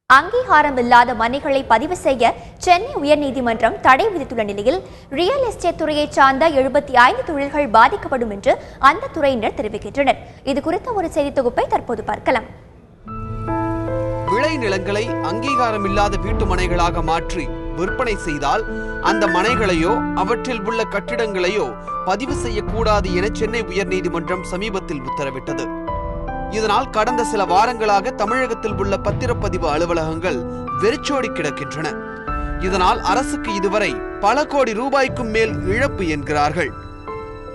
அங்கீகாரம் இல்லாத மனைகளை பதிவு செய்ய சென்னை உயர்நீதிமன்றம் தடை விதித்துள்ள நிலையில் ரியல் எஸ்டேட் துறையை சார்ந்த 75 தொழில்கள் பாதிக்கப்படும் என்று அந்த துறையினர் தெரிவிக்கின்றனர். இது குறித்த ஒரு செய்தி தொகுப்பை தற்போது பார்க்கலாம். விளை நிலங்களை அங்கீகாரம் இல்லாத வீட்டு மனைகளாக மாற்றி விற்பனை செய்தால் அந்த மனைகளையோ அவற்றில் உள்ள கட்டிடங்களையோ பதிவு செய்யக்கூடாது என சென்னை உயர்நீதிமன்றம் சமீபத்தில் உத்தரவிட்டது. இதனால் கடந்த சில வாரங்களாக தமிழகத்தில் உள்ள பத்திரப்பதிவு அலுவலகங்கள் வெறிச்சோடி கிடக்கின்றன. இதனால் அரசுக்கு இதுவரை பல கோடி ரூபாய்க்கும் மேல் இழப்பு என்கிறார்கள்.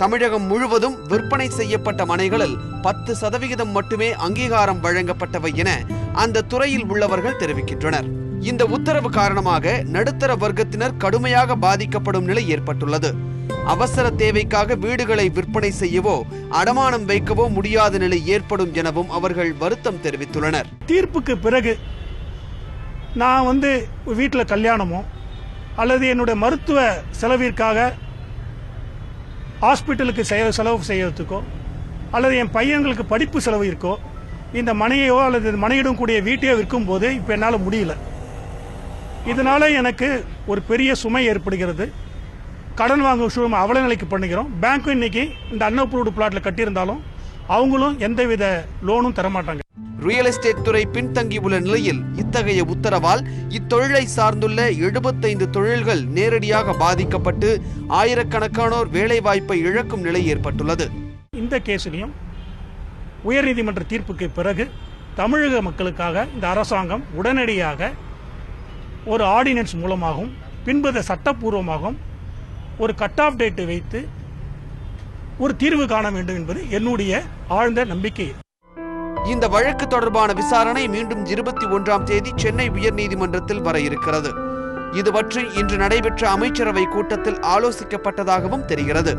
தமிழகம் முழுவதும் விற்பனை செய்யப்பட்ட மனைகளில் 10% மட்டுமே அங்கீகாரம் வழங்கப்பட்டவை என அந்த துறையில் உள்ளவர்கள் தெரிவிக்கின்றனர். இந்த உத்தரவு காரணமாக நடுத்தர வர்க்கத்தினர் கடுமையாக பாதிக்கப்படும் நிலை ஏற்பட்டுள்ளது. அவசர தேவைக்காக வீடுகளை விற்பனை செய்யவோ அடமானம் வைக்கவோ முடியாத நிலை ஏற்படும் எனவும் அவர்கள் வருத்தம் தெரிவித்துள்ளனர். தீர்ப்புக்கு பிறகு நான் வீட்டில் கல்யாணமோ அல்லது என்னுடைய மருத்துவ செலவிற்காக ஹாஸ்பிட்டலுக்கு செலவு செய்யறதுக்கோ அல்லது என் பையன்களுக்கு படிப்பு செலவு இருக்கோ இந்த மனையோ அல்லது மனையிடம் கூடிய வீட்டையோ விற்கும் போது இப்போ என்னால் முடியல. இதனால எனக்கு ஒரு பெரிய சுமை ஏற்படுகிறது. கடன் வாங்கும் சூழ்நிலை அவல நிலைக்கு பண்ணுகிறோம். பேங்க்கும் இன்னைக்கு இந்த அன்அப்ரூவ்டு பிளாட்ல கட்டியிருந்தாலும் அவங்களும் எந்தவித லோனும் தரமாட்டாங்க. ரியல் எஸ்டேட் துறை பின்தங்கியுள்ள நிலையில் இத்தகைய உத்தரவால் இத்தொழிலை சார்ந்துள்ள 75 தொழில்கள் நேரடியாக பாதிக்கப்பட்டு ஆயிரக்கணக்கானோர் வேலைவாய்ப்பை இழக்கும் நிலை ஏற்பட்டுள்ளது. இந்த கேஸிலையும் உயர்நீதிமன்ற தீர்ப்புக்கு பிறகு தமிழக மக்களுக்காக இந்த அரசாங்கம் உடனடியாக ஒரு ஆர்டினன்ஸ் மூலமாகவும் பின்பு சட்டப்பூர்வமாகவும் ஒரு கட் ஆஃப் டேட்டை வைத்து ஒரு தீர்வு காண வேண்டும் என்பது என்னுடைய ஆழ்ந்த நம்பிக்கை. இந்த வழக்கு தொடர்பான விசாரணை மீண்டும் 21ஆம் தேதி சென்னை உயர்நீதிமன்றத்தில் வர இருக்கிறது. இது பற்றி இன்று நடைபெற்ற அமைச்சரவை கூட்டத்தில் ஆலோசிக்கப்பட்டதாகவும் தெரிகிறது.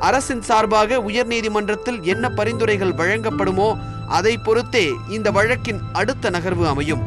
அரசின் சார்பாக உயர்நீதிமன்றத்தில் என்ன பரிந்துரைகள் வழங்கப்படுமோ அதை பொறுத்தே இந்த வழக்கின் அடுத்த நகர்வு அமையும்.